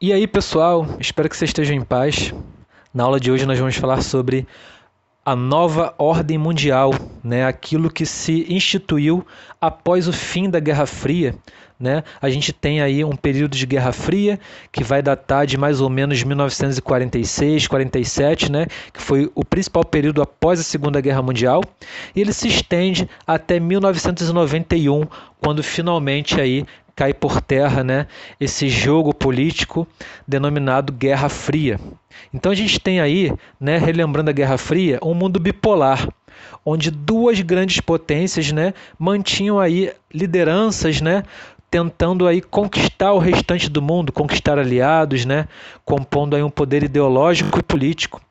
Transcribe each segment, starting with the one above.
E aí, pessoal, espero que vocês estejam em paz. Na aula de hoje nós vamos falar sobre a nova ordem mundial, né? Aquilo que se instituiu após o fim da Guerra Fria, né? A gente tem aí um período de Guerra Fria que vai datar de mais ou menos 1946, 47, né? Que foi o principal período após a Segunda Guerra Mundial, e ele se estende até 1991, quando finalmente aí cai por terra, né, esse jogo político denominado Guerra Fria. Então a gente tem aí, né, relembrando a Guerra Fria, um mundo bipolar, onde duas grandes potências, né, mantinham aí lideranças, né, tentando aí conquistar o restante do mundo, conquistar aliados, né, compondo aí um poder ideológico e político.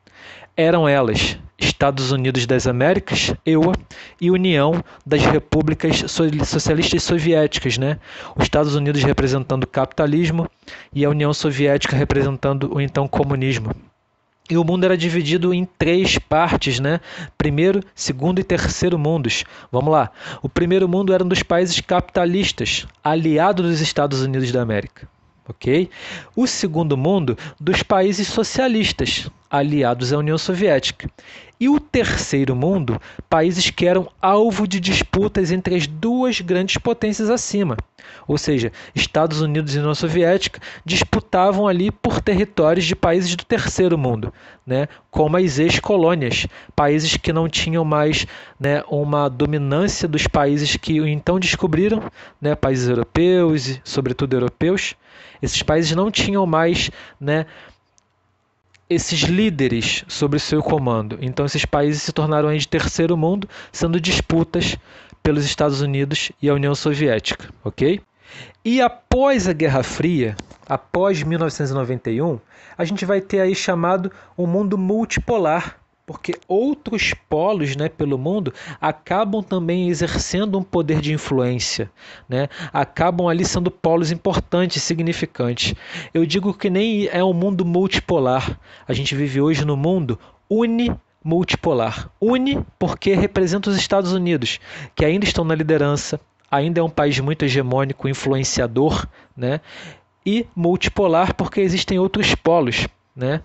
Eram elas Estados Unidos das Américas, EUA, e União das Repúblicas Socialistas Soviéticas, né? Os Estados Unidos representando o capitalismo e a União Soviética representando o então comunismo. E o mundo era dividido em três partes, né? Primeiro, segundo e terceiro mundos. Vamos lá. O primeiro mundo era um dos países capitalistas, aliado dos Estados Unidos da América. Ok? O segundo mundo, dos países socialistas, aliados à União Soviética. E o terceiro mundo, países que eram alvo de disputas entre as duas grandes potências acima. Ou seja, Estados Unidos e União Soviética disputavam ali por territórios de países do terceiro mundo, né? Como as ex-colônias, países que não tinham mais, né, uma dominância dos países que então descobriram, né, países europeus e sobretudo europeus. Esses países não tinham mais, né, esses líderes sobre o seu comando. Então esses países se tornaram aí de terceiro mundo, sendo disputas pelos Estados Unidos e a União Soviética, ok? E após a Guerra Fria, após 1991, a gente vai ter aí chamado um mundo multipolar, porque outros polos, né, pelo mundo acabam também exercendo um poder de influência, né? Acabam ali sendo polos importantes, significantes. Eu digo que nem é um mundo multipolar. A gente vive hoje no mundo unimultipolar. Uni porque representa os Estados Unidos, que ainda estão na liderança, ainda é um país muito hegemônico, influenciador, né? E multipolar porque existem outros polos, né?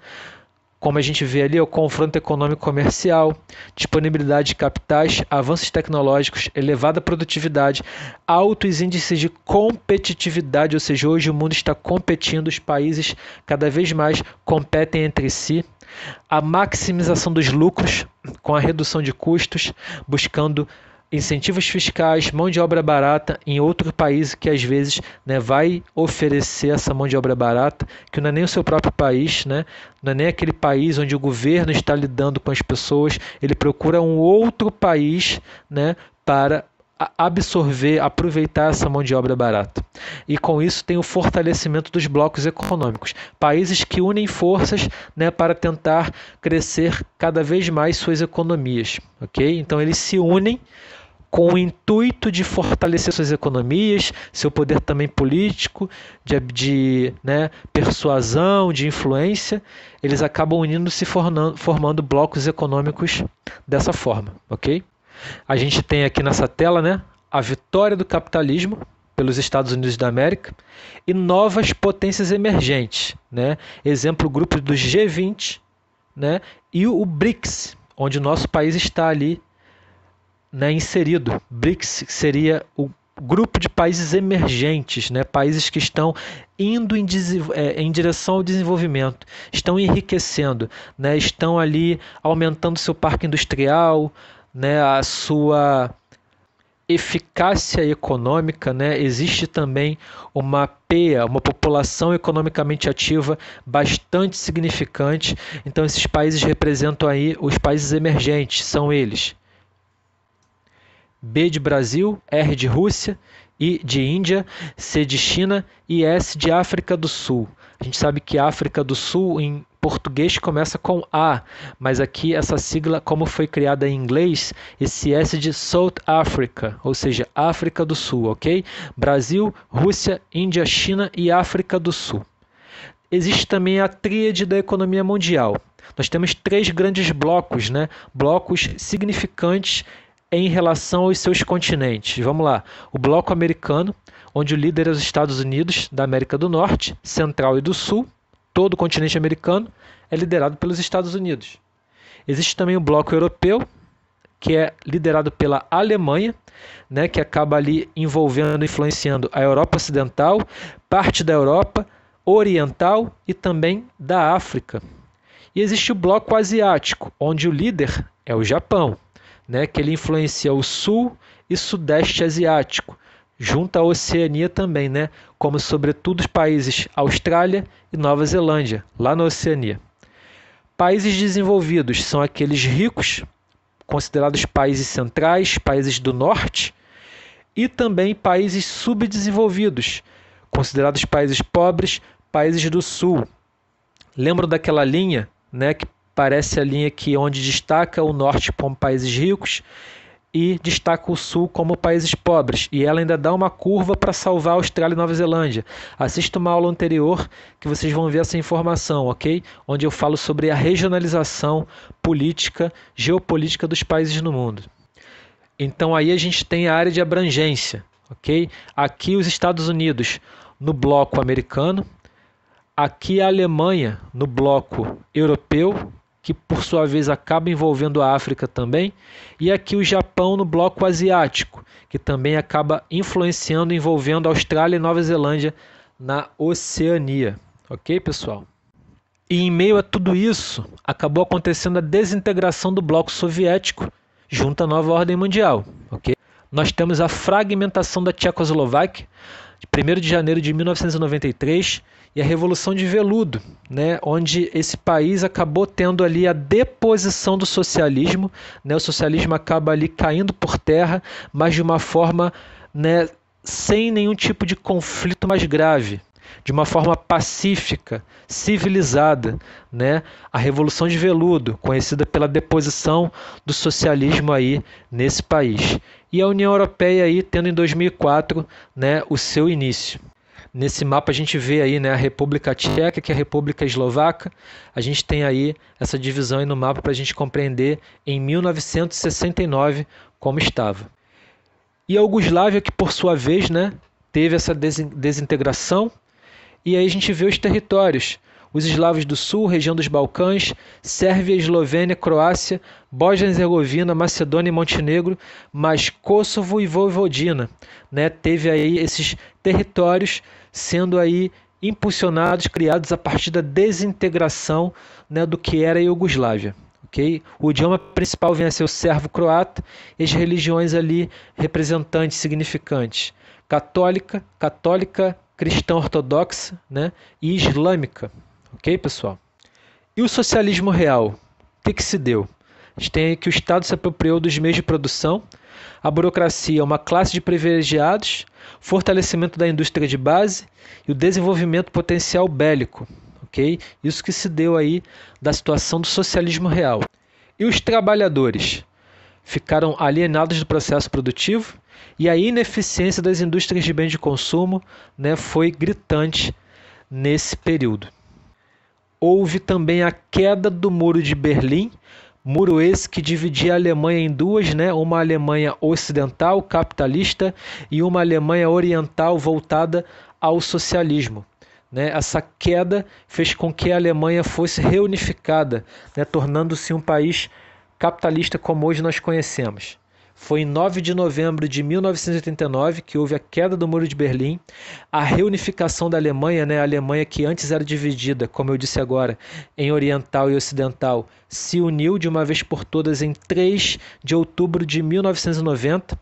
Como a gente vê ali, o confronto econômico-comercial, disponibilidade de capitais, avanços tecnológicos, elevada produtividade, altos índices de competitividade, ou seja, hoje o mundo está competindo, os países cada vez mais competem entre si, a maximização dos lucros com a redução de custos, buscando incentivos fiscais, mão de obra barata em outro país que às vezes, né, vai oferecer essa mão de obra barata, que não é nem o seu próprio país, né, não é nem aquele país onde o governo está lidando com as pessoas, ele procura um outro país, né, para absorver, aproveitar essa mão de obra barata. E com isso tem o fortalecimento dos blocos econômicos. Países que unem forças, né, para tentar crescer cada vez mais suas economias. Okay? Então eles se unem com o intuito de fortalecer suas economias, seu poder também político, de persuasão, de influência. Eles acabam unindo-se, formando blocos econômicos dessa forma. Okay? A gente tem aqui nessa tela, né, a vitória do capitalismo pelos Estados Unidos da América e novas potências emergentes. Né? Exemplo, o grupo dos G20, né, e o BRICS, onde o nosso país está ali, né, inserido. BRICS seria o grupo de países emergentes, né, países que estão indo em direção ao desenvolvimento, estão enriquecendo, né, estão ali aumentando seu parque industrial, né, a sua eficácia econômica, né? Existe também uma PEA, uma população economicamente ativa bastante significante. Então esses países representam aí os países emergentes, são eles: B de Brasil, R de Rússia, I de Índia, C de China e S de África do Sul. A gente sabe que África do Sul em português começa com A, mas aqui essa sigla, como foi criada em inglês, esse S de South Africa, ou seja, África do Sul, ok? Brasil, Rússia, Índia, China e África do Sul. Existe também a tríade da economia mundial. Nós temos três grandes blocos, né? Blocos significantes em relação aos seus continentes. Vamos lá. O bloco americano, onde o líder é os Estados Unidos da América do Norte, Central e do Sul. todo o continente americano é liderado pelos Estados Unidos. Existe também o bloco europeu, que é liderado pela Alemanha, né, que acaba ali envolvendo, influenciando a Europa Ocidental, parte da Europa Oriental e também da África. E existe o bloco asiático, onde o líder é o Japão, né, que ele influencia o sul e sudeste asiático, junto à Oceania também, né, como sobretudo os países Austrália e Nova Zelândia, lá na Oceania. Países desenvolvidos são aqueles ricos, considerados países centrais, países do norte, e também países subdesenvolvidos, considerados países pobres, países do sul. Lembram daquela linha, né, que parece a linha que onde destaca o norte como países ricos e destaca o sul como países pobres, e ela ainda dá uma curva para salvar a Austrália e Nova Zelândia. Assista uma aula anterior que vocês vão ver essa informação, ok? Onde eu falo sobre a regionalização política, geopolítica dos países no mundo. Então aí a gente tem a área de abrangência, ok? Aqui os Estados Unidos no bloco americano, aqui a Alemanha no bloco europeu, que por sua vez acaba envolvendo a África também, e aqui o Japão no bloco asiático, que também acaba influenciando e envolvendo a Austrália e Nova Zelândia na Oceania. Ok, pessoal? E em meio a tudo isso, acabou acontecendo a desintegração do bloco soviético junto à nova ordem mundial. Ok? Nós temos a fragmentação da Tchecoslováquia, de 1º de janeiro de 1993, e a Revolução de Veludo, né, onde esse país acabou tendo ali a deposição do socialismo, né, o socialismo acaba ali caindo por terra, mas de uma forma, né, sem nenhum tipo de conflito mais grave, de uma forma pacífica, civilizada, né, a Revolução de Veludo, conhecida pela deposição do socialismo aí nesse país. E a União Europeia aí tendo em 2004, né, o seu início. Nesse mapa a gente vê aí, né, a República Tcheca, que é a República Eslovaca. A gente tem aí essa divisão aí no mapa para a gente compreender em 1969 como estava. E a Iugoslávia, que por sua vez, né, teve essa desintegração. E aí a gente vê os territórios. Os eslavos do sul, região dos Balcãs, Sérvia, Eslovênia, Croácia, Bósnia e Herzegovina, Macedônia e Montenegro, mas Kosovo e Vojvodina, né? Teve aí esses territórios sendo aí impulsionados, criados a partir da desintegração, né, do que era a Iugoslávia. Okay? O idioma principal vem a ser o sérvio-croata, e as religiões ali representantes, significantes: católica, cristã ortodoxa, né, e islâmica. Ok, pessoal? E o socialismo real? O que se deu? A gente tem aí que o Estado se apropriou dos meios de produção, a burocracia, uma classe de privilegiados, fortalecimento da indústria de base e o desenvolvimento potencial bélico. Okay? Isso que se deu aí da situação do socialismo real. E os trabalhadores? Ficaram alienados do processo produtivo e a ineficiência das indústrias de bens de consumo, né, foi gritante nesse período. Houve também a queda do Muro de Berlim, muro esse que dividia a Alemanha em duas, né, uma Alemanha ocidental, capitalista, e uma Alemanha oriental voltada ao socialismo. Né? Essa queda fez com que a Alemanha fosse reunificada, né, tornando-se um país capitalista como hoje nós conhecemos. Foi em 9 de novembro de 1989 que houve a queda do Muro de Berlim, a reunificação da Alemanha, né? A Alemanha que antes era dividida, como eu disse agora, em oriental e ocidental, se uniu de uma vez por todas em 3 de outubro de 1990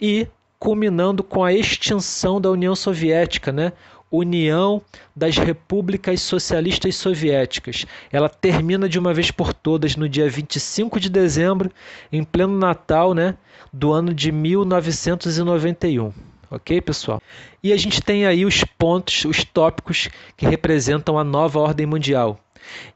e culminando com a extinção da União Soviética, né? União das Repúblicas Socialistas Soviéticas. Ela termina de uma vez por todas no dia 25 de dezembro, em pleno Natal, né, do ano de 1991. Ok, pessoal? E a gente tem aí os pontos, os tópicos que representam a nova ordem mundial.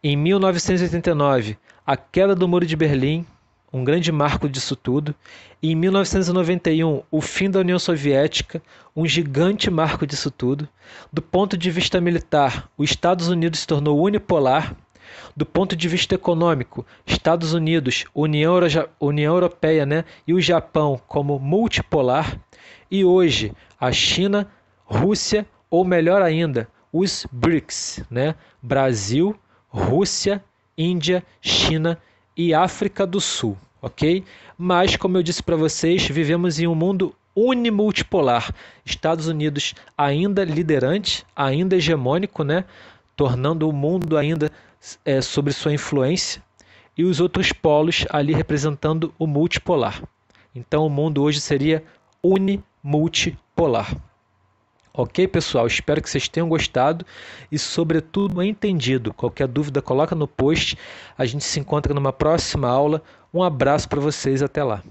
Em 1989, a queda do Muro de Berlim, um grande marco disso tudo. E em 1991, o fim da União Soviética, um gigante marco disso tudo. Do ponto de vista militar, os Estados Unidos se tornou unipolar. Do ponto de vista econômico, Estados Unidos, União Europeia, né, e o Japão como multipolar. E hoje, a China, Rússia, ou melhor ainda, os BRICS, né? Brasil, Rússia, Índia, China e África do Sul, ok? Mas, como eu disse para vocês, vivemos em um mundo unimultipolar. Estados Unidos ainda liderante, ainda hegemônico, né? Tornando o mundo ainda sobre sua influência, e os outros polos ali representando o multipolar. Então o mundo hoje seria unimultipolar. Ok, pessoal? Espero que vocês tenham gostado e, sobretudo, entendido. Qualquer dúvida, coloca no post. A gente se encontra numa próxima aula. Um abraço para vocês. Até lá.